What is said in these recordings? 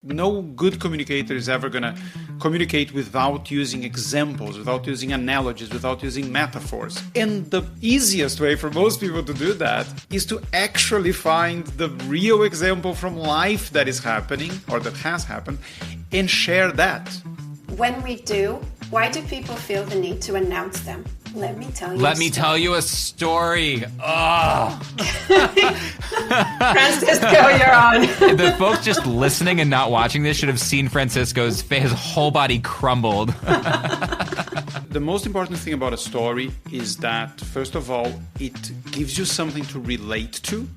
No good communicator is ever going to communicate without using examples, without using analogies, without using metaphors. And the easiest way for most people to do that is to actually find the real example from life that is happening or that has happened and share that. When we do, why do people feel the need to announce them? Let me tell you a story. Oh. Francisco, you're on. The folks just listening and not watching this should have seen Francisco's face. His whole body crumbled. The most important thing about a story is that, first of all, it gives you something to relate to.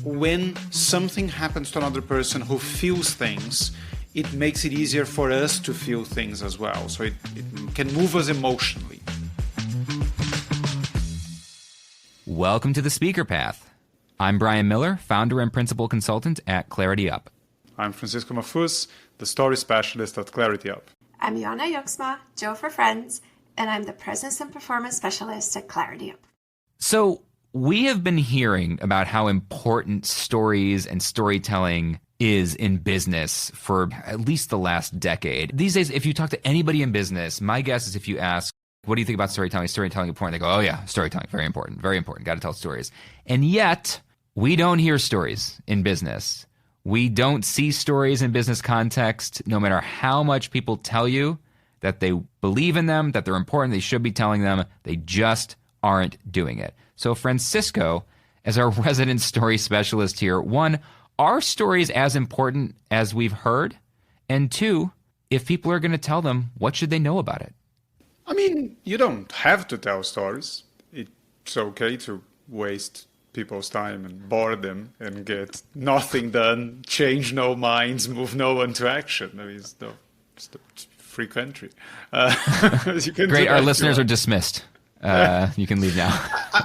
When something happens to another person who feels things, it makes it easier for us to feel things as well. So it can move us emotionally. Welcome to the SpeakerPath. I'm Brian Miller, founder and principal consultant at Clarity Up. I'm Francisco Mafuz, the story specialist at Clarity Up. I'm Jonna Joksma, Joe for Friends, and I'm the presence and performance specialist at Clarity Up. So we have been hearing about how important stories and storytelling is in business for at least the last decade. These days, if you talk to anybody in business, my guess is if you ask, what do you think about storytelling? Storytelling important? They go, oh yeah, storytelling, very important, got to tell stories. And yet, we don't hear stories in business. We don't see stories in business context, no matter how much people tell you that they believe in them, that they're important, they should be telling them, they just aren't doing it. So Francisco, as our resident story specialist here, one, are stories as important as we've heard? And two, if people are going to tell them, what should they know about it? I mean, you don't have to tell stories. It's okay to waste people's time and bore them and get nothing done, change no minds, move no one to action. I mean, it's a free country. Great, our listeners are dismissed. You can leave now.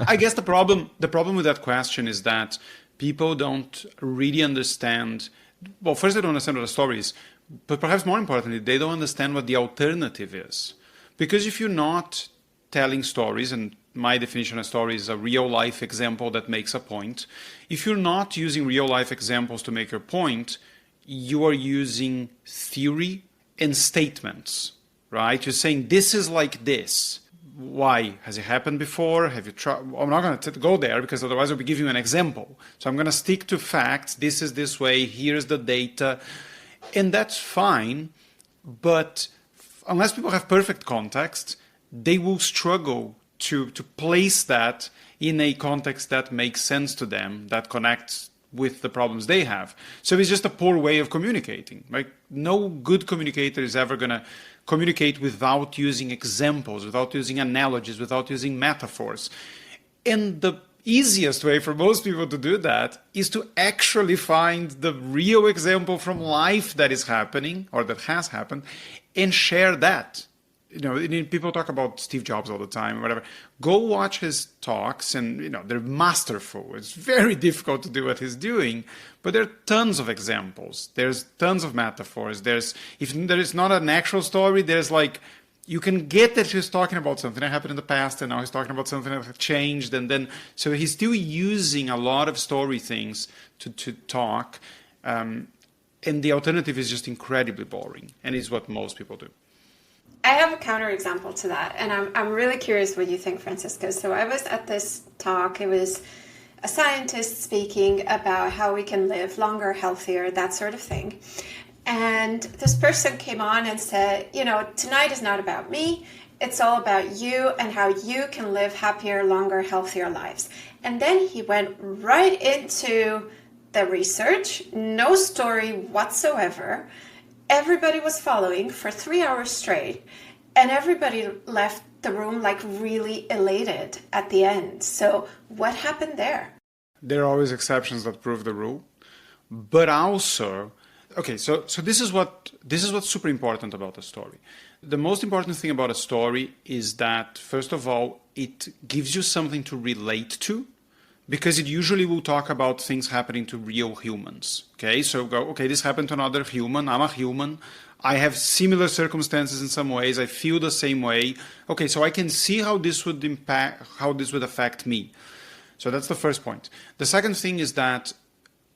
I guess the problem with that question is that people don't really understand. Well, first, they don't understand what a story is, but perhaps more importantly, they don't understand what the alternative is. Because if you're not telling stories, and my definition of story is a real-life example that makes a point, if you're not using real-life examples to make your point, you are using theory and statements, right? You're saying, this is like this. Why? Has it happened before? Have you tried? I'm not going to go there because otherwise I'll be giving you an example. So I'm going to stick to facts. This is this way. Here's the data. And that's fine. But unless people have perfect context, they will struggle to place that in a context that makes sense to them, that connects with the problems they have. So it's just a poor way of communicating. Like, no good communicator is ever going to communicate without using examples, without using analogies, without using metaphors. And the easiest way for most people to do that is to actually find the real example from life that is happening or that has happened and share that. You know, people talk about Steve Jobs all the time or whatever. Go watch his talks and, they're masterful. It's very difficult to do what he's doing, but there are tons of examples. There's tons of metaphors. If there is not an actual story, there's you can get that he's talking about something that happened in the past and now he's talking about something that changed. And then, so he's still using a lot of story things to talk. And the alternative is just incredibly boring and is what most people do. I have a counterexample to that, and I'm really curious what you think, Francisco. So I was at this talk. It was a scientist speaking about how we can live longer, healthier, that sort of thing. And this person came on and said, tonight is not about me. It's all about you and how you can live happier, longer, healthier lives. And then he went right into the research, no story whatsoever. Everybody was following for 3 hours straight, and everybody left the room really elated at the end. So what happened there? There are always exceptions that prove the rule, but also, okay, so this is what's super important about a story. The most important thing about a story is that, first of all, it gives you something to relate to. Because it usually will talk about things happening to real humans. Okay, so this happened to another human. I'm a human. I have similar circumstances in some ways. I feel the same way. Okay, so I can see how this would affect me. So that's the first point. The second thing is that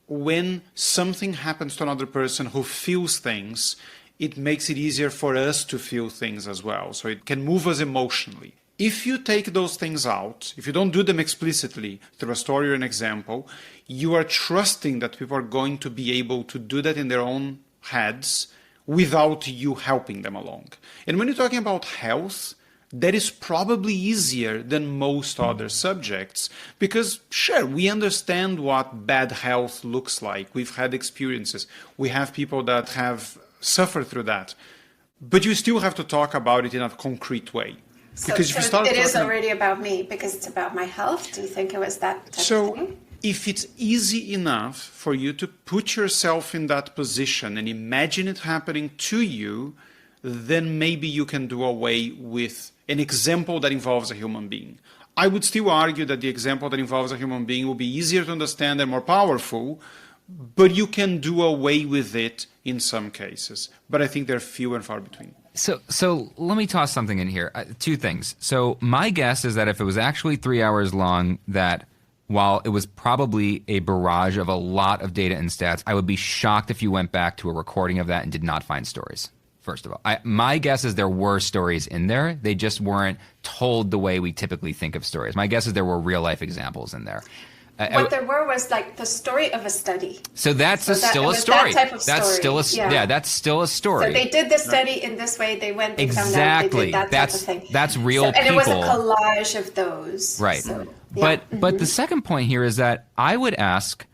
when something happens to another person who feels things, it makes it easier for us to feel things as well. So it can move us emotionally. If you take those things out, if you don't do them explicitly through a story or an example, you are trusting that people are going to be able to do that in their own heads without you helping them along. And when you're talking about health, that is probably easier than most other subjects because, sure, we understand what bad health looks like. We've had experiences. We have people that have suffered through that. But you still have to talk about it in a concrete way. Because it is already about me because it's about my health. Do you think it was that type of thing? If it's easy enough for you to put yourself in that position and imagine it happening to you, then maybe you can do away with an example that involves a human being. I would still argue that the example that involves a human being will be easier to understand and more powerful, but you can do away with it in some cases. But I think they're few and far between. So let me toss something in here. Two things. So my guess is that if it was actually 3 hours long, that while it was probably a barrage of a lot of data and stats, I would be shocked if you went back to a recording of that and did not find stories. First of all, my guess is there were stories in there. They just weren't told the way we typically think of stories. My guess is there were real life examples in there. What there were was like the story of a study. So that's still a story. That type of that's story. Still a that's still a story. So they did the study in this way. They went, they exactly. found out, they did that type of thing. That's real people. And it was a collage of those. Right. So, yeah. But the second point here is that I would ask,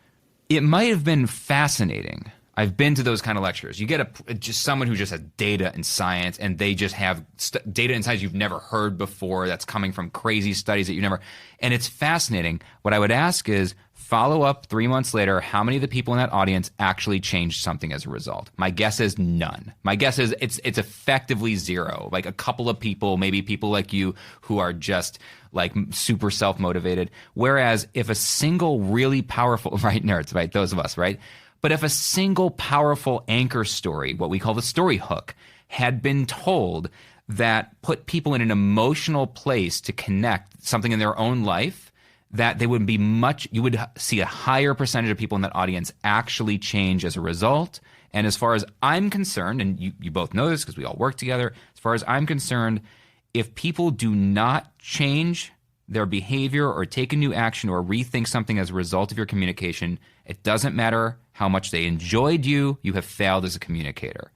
it might have been fascinating. I've been to those kind of lectures. You get just someone who just has data and science, and they just have data and science you've never heard before that's coming from crazy studies that you never – and it's fascinating. What I would ask is follow up 3 months later, how many of the people in that audience actually changed something as a result? My guess is none. My guess is it's effectively zero, like a couple of people, maybe people like you who are just like super self-motivated. Whereas if a single really powerful – right, nerds, right, those of us, right – but if a single powerful anchor story, what we call the story hook, had been told that put people in an emotional place to connect something in their own life, that they would be you would see a higher percentage of people in that audience actually change as a result. And as far as I'm concerned, and you both know this because we all work together, as far as I'm concerned, if people do not change their behavior or take a new action or rethink something as a result of your communication, it doesn't matter how much they enjoyed you have failed as a communicator.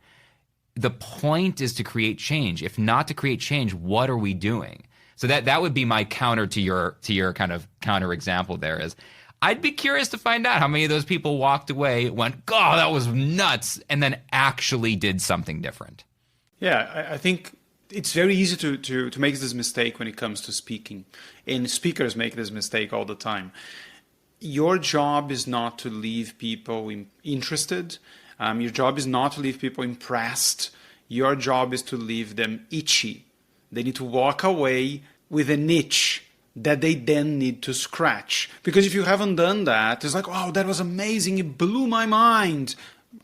The point is to create change. If not to create change, what are we doing? So that would be my counter to your kind of counter example there is, I'd be curious to find out how many of those people walked away, went, God, that was nuts, and then actually did something different. Yeah, I think it's very easy to make this mistake when it comes to speaking. And speakers make this mistake all the time. Your job is not to leave people interested. Your job is not to leave people impressed. Your job is to leave them itchy. They need to walk away with an itch that they then need to scratch. Because if you haven't done that, it's like, oh, that was amazing. It blew my mind.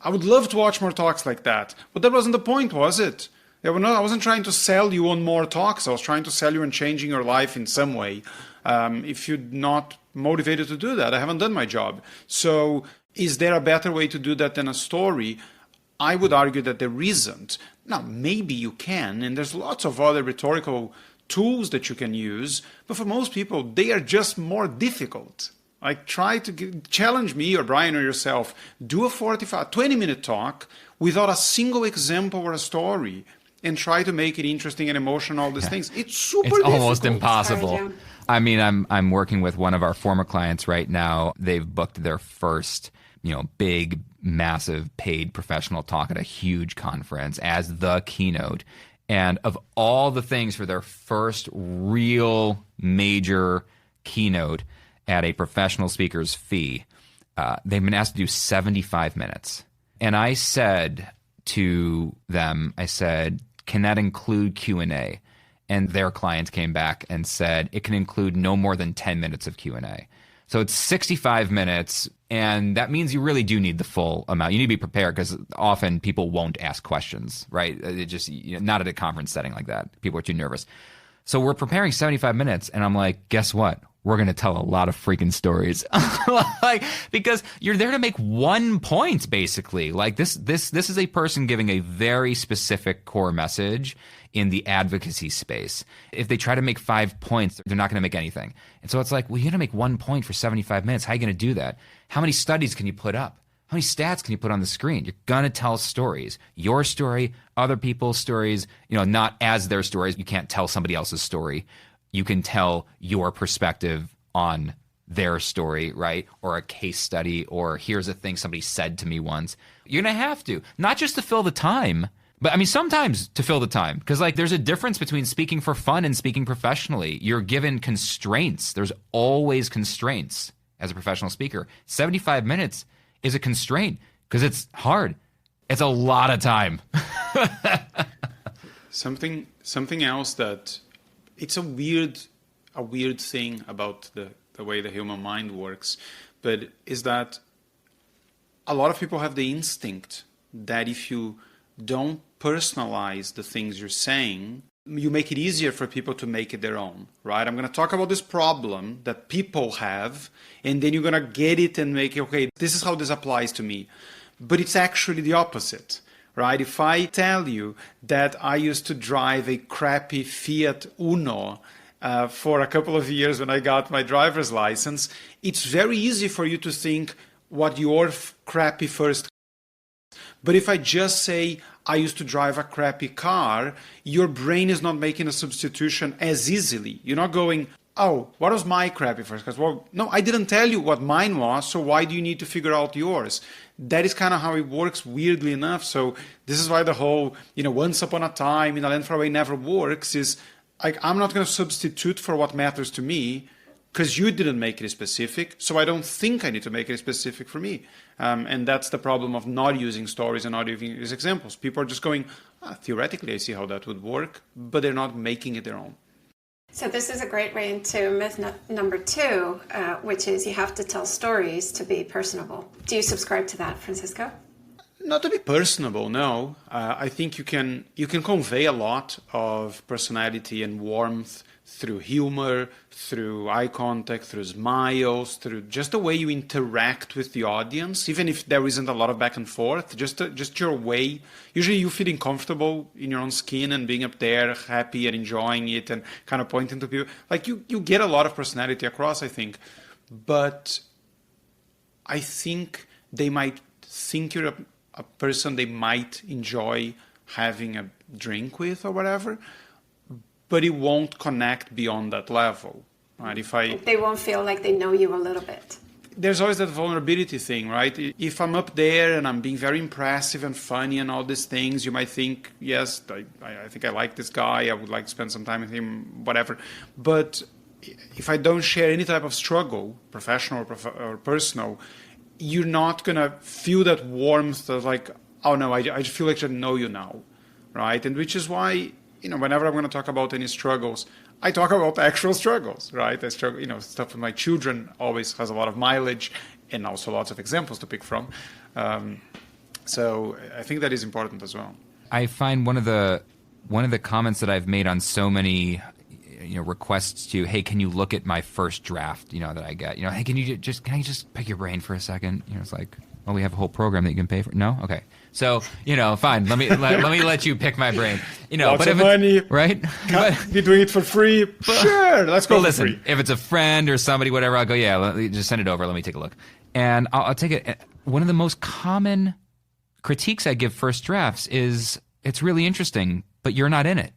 I would love to watch more talks like that. But that wasn't the point, was it? I wasn't trying to sell you on more talks. I was trying to sell you on changing your life in some way. If you're not motivated to do that, I haven't done my job. So is there a better way to do that than a story? I would argue that there isn't. Now, maybe you can, and there's lots of other rhetorical tools that you can use, but for most people, they are just more difficult. Like, try to challenge me or Brian or yourself, do a 20-minute talk without a single example or a story, and try to make it interesting and emotional, all these things. It's super difficult. It's almost impossible. I mean, I'm working with one of our former clients right now. They've booked their first, big, massive paid professional talk at a huge conference as the keynote. And of all the things for their first real major keynote at a professional speaker's fee, they've been asked to do 75 minutes. And I said to them, can that include Q&A? And their client came back and said it can include no more than 10 minutes of Q&A. So it's 65 minutes, and that means you really do need the full amount. You need to be prepared because often people won't ask questions, right? It just not at a conference setting like that. People are too nervous. So we're preparing 75 minutes, and I'm like, guess what? we're going to tell a lot of freaking stories. Like, because you're there to make one point, basically. Like this is a person giving a very specific core message in the advocacy space. If they try to make 5 points, they're not going to make anything. And so it's like, well, you're going to make 1 point for 75 minutes. How are you going to do that? How many studies can you put up? How many stats can you put on the screen? You're going to tell stories. Your story, other people's stories, not as their stories. You can't tell somebody else's story. You can tell your perspective on their story, right? Or a case study, or here's a thing somebody said to me once. You're going to have to, not just to fill the time, but I mean, sometimes to fill the time. Because like there's a difference between speaking for fun and speaking professionally. You're given constraints. There's always constraints as a professional speaker. 75 minutes is a constraint because it's hard. It's a lot of time. Something else that it's a weird thing about the way the human mind works, but is that a lot of people have the instinct that if you don't personalize the things you're saying, you make it easier for people to make it their own, right? I'm going to talk about this problem that people have, and then you're going to get it and make it, okay, this is how this applies to me. But it's actually the opposite, right? If I tell you that I used to drive a crappy Fiat Uno for a couple of years when I got my driver's license, it's very easy for you to think what your crappy first. But if I just say, I used to drive a crappy car, your brain is not making a substitution as easily. You're not going, oh, what was my crappy first car? Well, no, I didn't tell you what mine was, so why do you need to figure out yours? That is kind of how it works, weirdly enough. So this is why the whole, once upon a time in a land far away never works, is like, I'm not going to substitute for what matters to me, because you didn't make it specific, so I don't think I need to make it specific for me. And that's the problem of not using stories and not using examples. People are just going, theoretically, I see how that would work, but they're not making it their own. So this is a great way into myth number 2, which is you have to tell stories to be personable. Do you subscribe to that, Francisco? Not to be personable, no. I think you can convey a lot of personality and warmth through humor, through eye contact, through smiles, through just the way you interact with the audience, even if there isn't a lot of back and forth, just your way. Usually you feeling comfortable in your own skin and being up there happy and enjoying it and kind of pointing to people. Like you get a lot of personality across, I think. But I think they might think you're a person they might enjoy having a drink with or whatever, but it won't connect beyond that level, right? They won't feel like they know you a little bit. There's always that vulnerability thing, right? If I'm up there and I'm being very impressive and funny and all these things, you might think, yes, I think I like this guy, I would like to spend some time with him, whatever. But if I don't share any type of struggle, professional or personal, you're not going to feel that warmth of like, oh no, I feel like I know you now, right? And which is why, whenever I'm going to talk about any struggles, I talk about actual struggles, right? I struggle, stuff with my children always has a lot of mileage and also lots of examples to pick from. So I think that is important as well. I find one of the comments that I've made on so many requests to, hey, can you look at my first draft, that I get, hey, can I just pick your brain for a second? It's like, well, we have a whole program that you can pay for. No? Okay. So, fine. Let me let you pick my brain. Lots but of money, right? Can't be doing it for free. Sure, let's go for free. If it's a friend or somebody, whatever, I'll go, yeah, just send it over. Let me take a look. And I'll take it. One of the most common critiques I give first drafts is, it's really interesting, but you're not in it.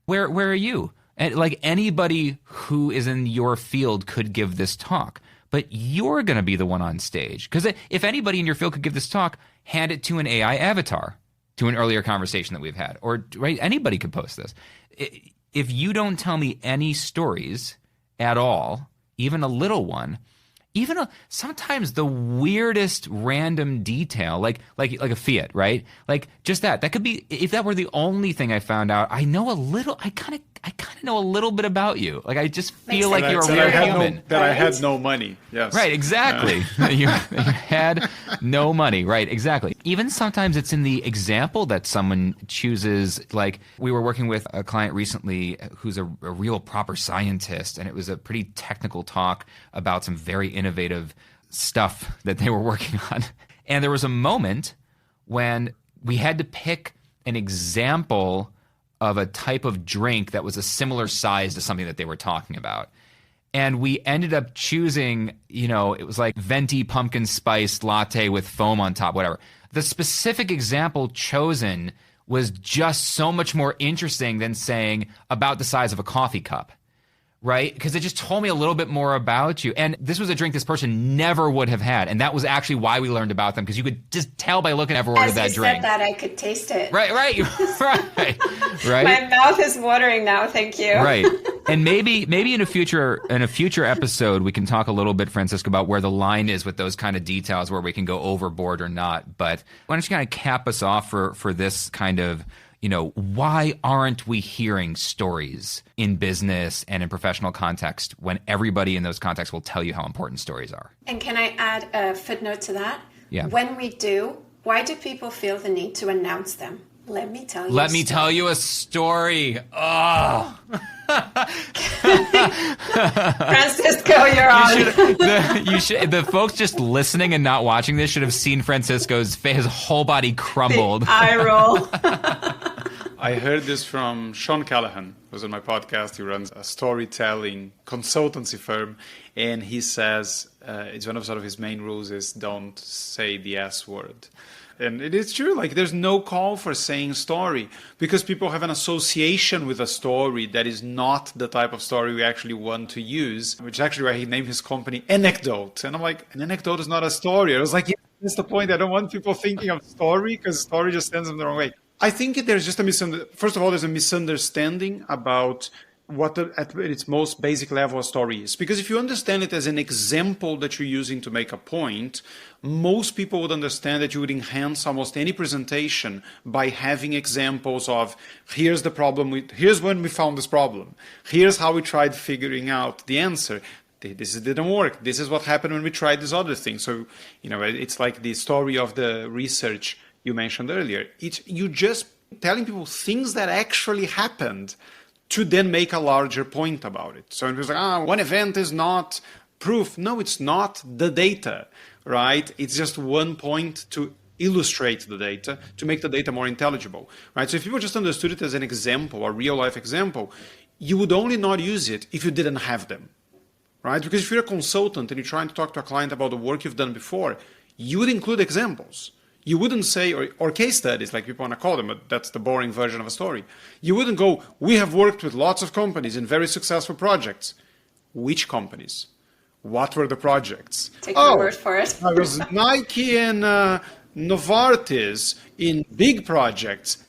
Where are you? And like anybody who is in your field could give this talk, but you're going to be the one on stage. Because if anybody in your field could give this talk, hand it to an AI avatar, to an earlier conversation that we've had, or right, anybody could post this. If you don't tell me any stories at all, even a little one, even sometimes the weirdest random detail, like a Fiat, right? Like just that could be, if that were the only thing I found out, I kind of know a little bit about you. Like I just feel like you're a real human. I had no money. Yes. Right, exactly. You had no money. Right, exactly. Even sometimes it's in the example that someone chooses. Like we were working with a client recently who's a real proper scientist, and it was a pretty technical talk about some very innovative stuff that they were working on. And there was a moment when we had to pick an example of a type of drink that was a similar size to something that they were talking about. And we ended up choosing, it was like venti pumpkin spice latte with foam on top, whatever. The specific example chosen was just so much more interesting than saying about the size of a coffee cup. Right? Because it just told me a little bit more about you. And this was a drink this person never would have had. And that was actually why we learned about them, because you could just tell by looking at every order that drink. As you said that, I could taste it. Right. My mouth is watering now, thank you. Right. And maybe in a future episode, we can talk a little bit, Francisco, about where the line is with those kind of details, where we can go overboard or not. But why don't you kind of cap us off for this kind of, why aren't we hearing stories in business and in professional context when everybody in those contexts will tell you how important stories are? And can I add a footnote to that? Yeah. When we do, why do people feel the need to announce them? Let me tell you a story. Oh. Francisco, you're on. The folks just listening and not watching this should have seen Francisco's face. His whole body crumbled. The eye roll. I heard this from Sean Callahan, who's on my podcast. He runs a storytelling consultancy firm, and he says it's one of sort of his main rules is don't say the S word. And it is true, like there's no call for saying story because people have an association with a story that is not the type of story we actually want to use, which is actually why he named his company Anecdote. And I'm like, an anecdote is not a story. I was like, yeah, that's the point. I don't want people thinking of story because story just sends them the wrong way. I think there's just first of all, there's a misunderstanding about what at its most basic level a story is. Because if you understand it as an example that you're using to make a point, most people would understand that you would enhance almost any presentation by having examples of here's the problem, here's when we found this problem, here's how we tried figuring out the answer. This didn't work. This is what happened when we tried this other thing. So, it's like the story of the research you mentioned earlier. You just telling people things that actually happened to then make a larger point about it. So it was like, one event is not proof. No, it's not the data, right? It's just one point to illustrate the data, to make the data more intelligible, right? So if people just understood it as an example, a real life example, you would only not use it if you didn't have them, right? Because if you're a consultant and you're trying to talk to a client about the work you've done before, you would include examples. You wouldn't say, or case studies, like people want to call them, but that's the boring version of a story. You wouldn't go, we have worked with lots of companies in very successful projects. Which companies? What were the projects? Take my word for it. It was Nike and Novartis in big projects.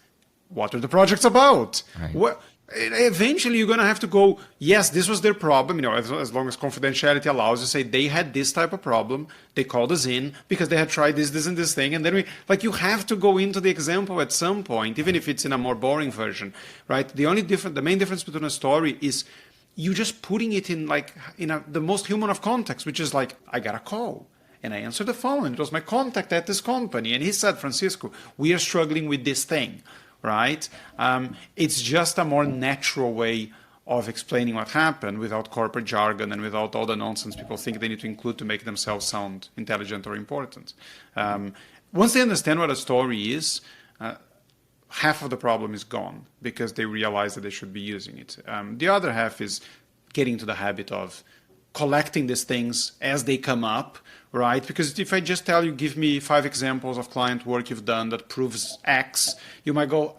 What are the projects about? Right. Eventually, you're going to have to go, yes, this was their problem. As long as confidentiality allows you, say they had this type of problem. They called us in because they had tried this, and this thing. And then you have to go into the example at some point, even if it's in a more boring version, right? The main difference between a story is you just putting it in the most human of context, which is like, I got a call. And I answered the phone, and it was my contact at this company. And he said, Francisco, we are struggling with this thing. Right? It's just a more natural way of explaining what happened without corporate jargon and without all the nonsense people think they need to include to make themselves sound intelligent or important. Once they understand what a story is, half of the problem is gone because they realize that they should be using it. The other half is getting to the habit of collecting these things as they come up, right? Because if I just tell you, give me 5 examples of client work you've done that proves X, you might go,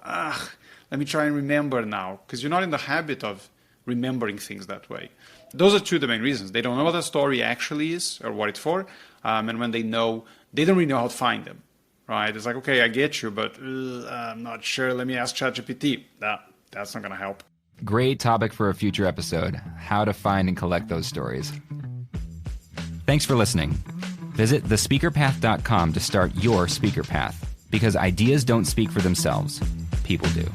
let me try and remember now, because you're not in the habit of remembering things that way. Those are 2 of the main reasons. They don't know what a story actually is or what it's for, and when they know, they don't really know how to find them, right? It's like, okay, I get you, but I'm not sure. Let me ask ChatGPT. That's not going to help. Great topic for a future episode, how to find and collect those stories. Thanks for listening. Visit thespeakerpath.com to start your speaker path, because ideas don't speak for themselves. People do.